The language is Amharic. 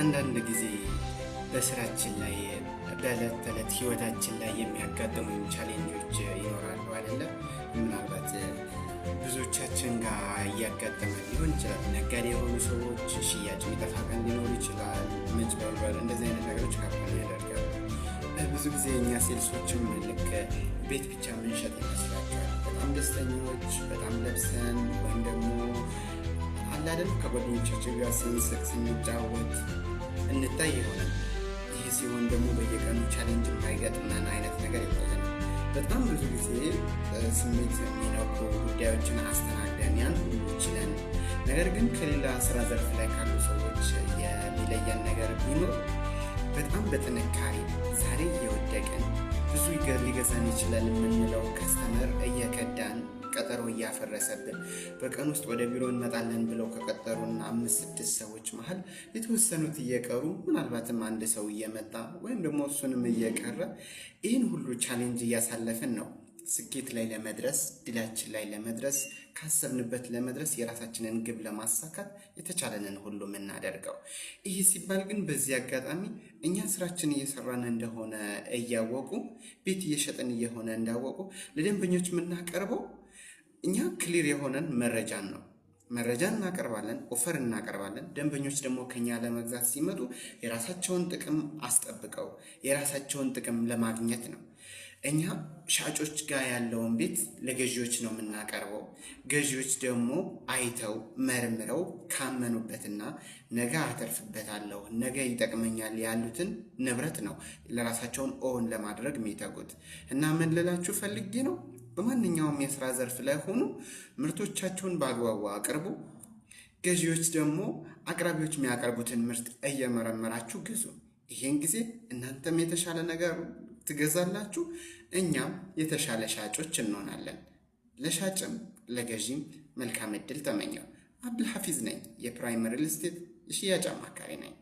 አንዳንድ ጊዜ በስራችን ላይ በዕለት ተዕለት ህይወታችን ላይ የሚያጋጥሙን ቻሌንጆች ይኖራሉ አይደለ? ምናልባት ብዙዎቻችን ጋር እያጋጠመን ሊሆን ይችላል። ነጋዴ የሆኑ ሰዎች ሽያጭ የሚጠፋ ቀን ሊኖር ይችላል። መጭበርበር፣ እንደዚህ አይነት ነገሮች ሀብን ያደርጋሉ። ብዙ ጊዜ እኛ ሴልሶችም ልክ ቤት ብቻ ምንሸጥ ይመስላቸዋል። በጣም ደስተኞች፣ በጣም ለብሰን ወይም ደግሞ አላደል ከጓደኞቻችን ጋር ስንስቅ ስንጫወት እንታይ ይሆናል። ይህ ሲሆን ደግሞ በየቀኑ ቻሌንጅ የማይገጥመን አይነት ነገር ይታያል። በጣም ብዙ ጊዜ ስሜት የሚነኩ ጉዳዮችን አስተናግደን ያን ሁሉ ችለን፣ ነገር ግን ከሌላ ስራ ዘርፍ ላይ ካሉ ሰዎች የሚለየን ነገር ቢኖር በጣም በጥንካሬ ዛሬ እየወደቅን ብዙ ሊገዛን ይችላል የምንለው ከስተመር እየከዳን ቀጠሮ እያፈረሰብን በቀን ውስጥ ወደ ቢሮ እንመጣለን ብለው ከቀጠሩና 5-6 ሰዎች መሃል የተወሰኑት እየቀሩ ምናልባትም አንድ ሰው እየመጣ ወይም ደግሞ እሱንም እየቀረ ይህን ሁሉ ቻሌንጅ እያሳለፍን ነው ስኬት ላይ ለመድረስ፣ ድላችን ላይ ለመድረስ፣ ካሰብንበት ለመድረስ፣ የራሳችንን ግብ ለማሳካት የተቻለንን ሁሉ የምናደርገው። ይህ ሲባል ግን በዚህ አጋጣሚ እኛ ስራችን እየሰራን እንደሆነ እያወቁ ቤት እየሸጥን እየሆነ እንዳወቁ ለደንበኞች የምናቀርበው እኛ ክሊር የሆነን መረጃን እናቀርባለን፣ ኦፈር እናቀርባለን። ደንበኞች ደግሞ ከኛ ለመግዛት ሲመጡ የራሳቸውን ጥቅም አስጠብቀው የራሳቸውን ጥቅም ለማግኘት ነው። እኛ ሻጮች ጋር ያለውን ቤት ለገዢዎች ነው የምናቀርበው። ገዢዎች ደግሞ አይተው መርምረው ካመኑበትና ነገ አተርፍበታለሁ፣ ነገ ይጠቅመኛል ያሉትን ንብረት ነው ለራሳቸውን ኦን ለማድረግ የሚተጉት። እና ምን ልላችሁ ፈልጌ ነው፣ በማንኛውም የስራ ዘርፍ ላይ ሆኑ ምርቶቻቸውን በአግባቡ አቅርቡ። ገዢዎች ደግሞ አቅራቢዎች የሚያቀርቡትን ምርት እየመረመራችሁ ግዙ። ይሄን ጊዜ እናንተም የተሻለ ነገር ትገዛላችሁ፣ እኛም የተሻለ ሻጮች እንሆናለን። ለሻጭም ለገዢም መልካም እድል ተመኘው። አብዱልሐፊዝ ነኝ፣ የፕራይም ሪል ስቴት የሽያጭ አማካሪ ነኝ።